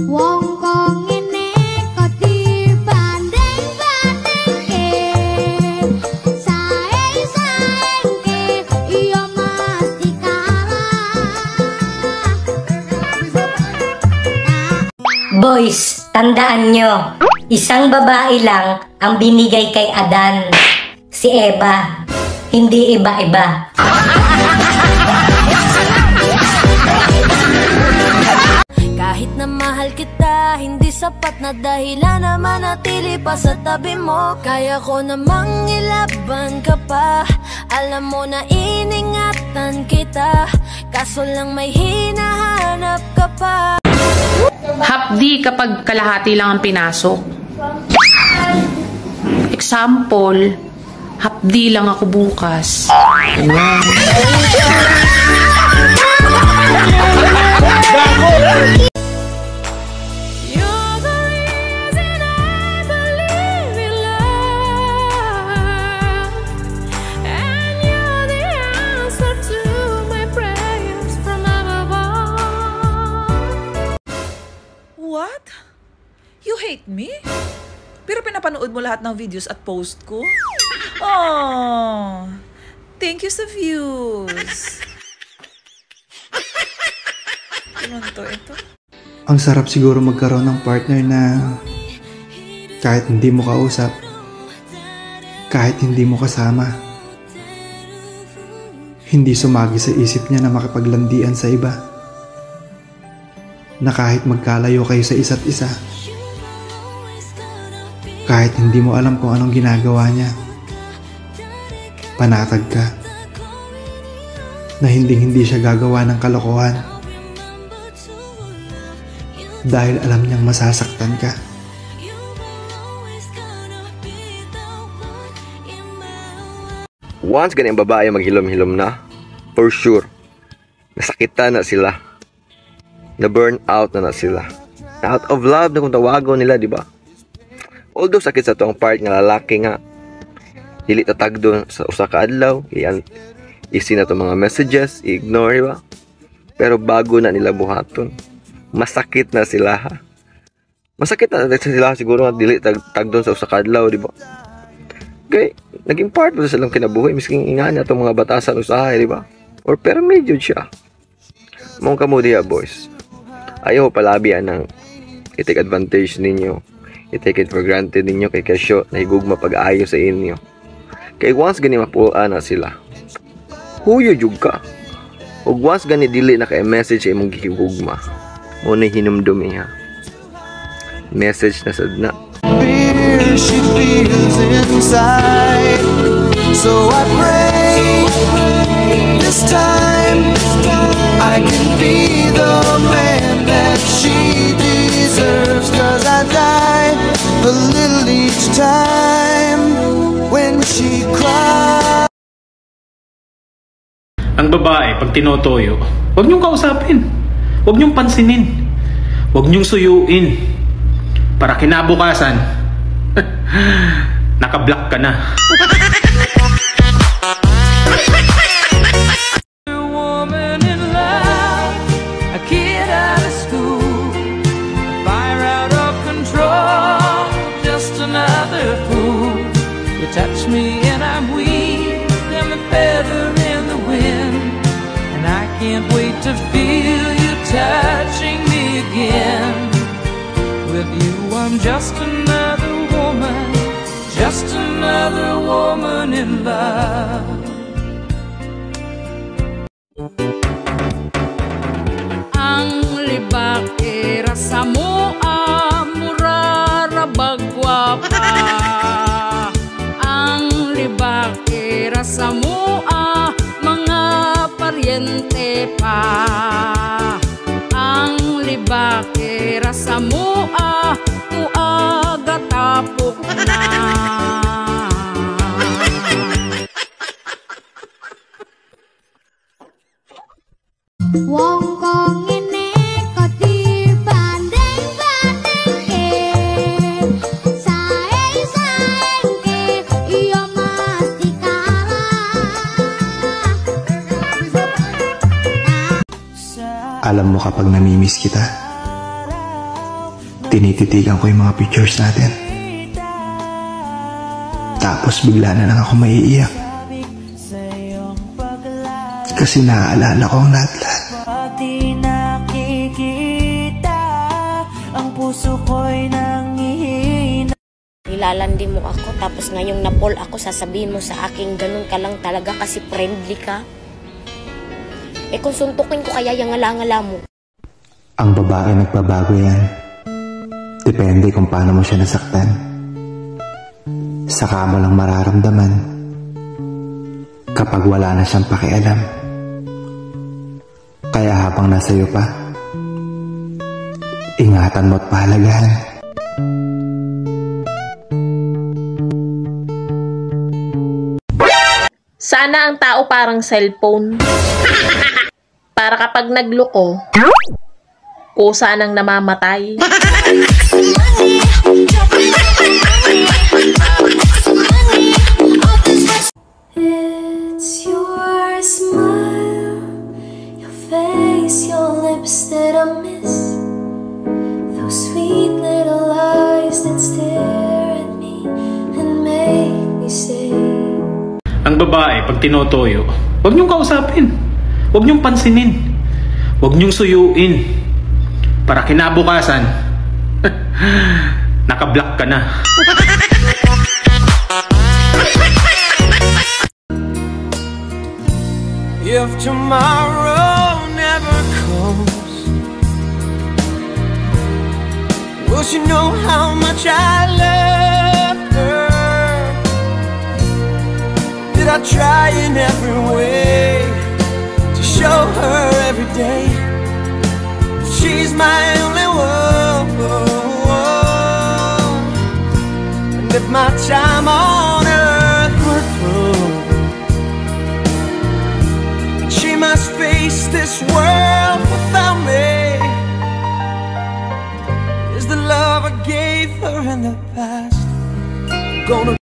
Wong kok ngene kok dibanding-bandingke, sae-saengke iya mesti kalah. Boys, tandaan nyo, isang babae lang ang binigay kay Adan, si Eva, hindi iba-iba. Kahit na mahal kita, hindi sapat na dahilan na manatili pa sa tabi mo. Kaya ko namang ilaban ka pa, alam mo na iningatan kita, kaso lang may hinahanap ka pa. Hapdi kapag kalahati lang ang pinasok. Example, hapdi lang ako bukas. What? You hate me? Pero pinapanood mo lahat ng videos at post ko? Oh, thank you sa views. Ano ito? Ang sarap siguro magkaroon ng partner na kahit hindi mo kausap, kahit hindi mo kasama, hindi sumagi sa isip niya na makipaglandian sa iba, na kahit magkalayo kayo sa isa't isa, kahit hindi mo alam kung anong ginagawa niya, panatag ka, na hindi siya gagawa ng kalokohan dahil alam niyang masasaktan ka. Once ganyan babae maghilom-hilom na, for sure, nasakitan na sila. Na-burn out na sila. Out of love na kung tawagon nila, di ba? Although sakit sa to ang part nga lalaki nga, dili tatag doon sa usa ka adlaw, isi na to mga messages, i-ignore, di ba? Pero bago na nila buhaton, masakit na sila, ha? Masakit na sila siguro nga dili tag doon sa usa ka adlaw, di ba? Okay, naging part mo sa silang kinabuhi, misking inganya itong mga batasan usahay, di ba? Or pero medyo siya. Mong kamo diya, boys. Ayaw palabian ng i-take advantage ninyo, i-take it for granted ninyo kay kasyo na higugma pag-aayo sa inyo. Kay once gani mapulaan na sila, huyo jug ka. Ug once gani dili na kay message imong gihigugma, muna hinumdumi ha. Message na sad na. She feels inside, so I pray this time I can be the man that she deserves, 'cause I die a little each time when she cries. Ang babae pag tinotoyo, huwag niyong kausapin, huwag niyong pansinin, huwag niyong suyuin, para kinabukasan naka-block ka na. Woman in love, a kid out of school, a fire out of control, just another fool. You touch me and I'm weak, I'm a feather in the wind, and I can't wait to feel you touching me again. With you I'm just another woman, just another woman in love. Ang libak rasa mo murarabagwa pa. Ang libak rasa mo mga paryente pa. Ang libak rasa mo tuaga tapok na. Wong kok ngene kok dibanding-bandingke, sae-saengke iya mesti kalah. Alam mo kapag namimiss kita, Tinititigan ko yung mga pictures natin. Tapos bigla na lang ako maiiyak. Kasi naaalala ko ang lahat-lahat. Di nakikita, ang puso ko'y nangihina. Nilalandi mo ako, tapos ngayong napol ako, sasabihin mo sa akin, ganun ka lang talaga kasi friendly ka. Eh kung suntukin ko kaya yung ngala-ngala mo. Ang babae nagbabago yan. Depende kung paano mo siya nasaktan. Saka mo lang mararamdaman kapag wala na siyang pakialam. Kaya habang nasa iyo pa, ingatan mo at pahalagahan. Sana ang tao parang cellphone. Para kapag nagloko, kusa nang namamatay. It's your smile, your face, your lips that I miss. Those sweet little eyes that stare at me and make me say. Ang babae, pag tinotoyo, huwag niyong kausapin. Huwag niyong pansinin. Huwag niyong suyuin. Para kinabukasan, naka-block ka na. If tomorrow never comes, will she know how much I love her? Did I try in every way to show her every day she's my only one? And if my time on earth were through, she must face this world without me. Is the love I gave her in the past gonna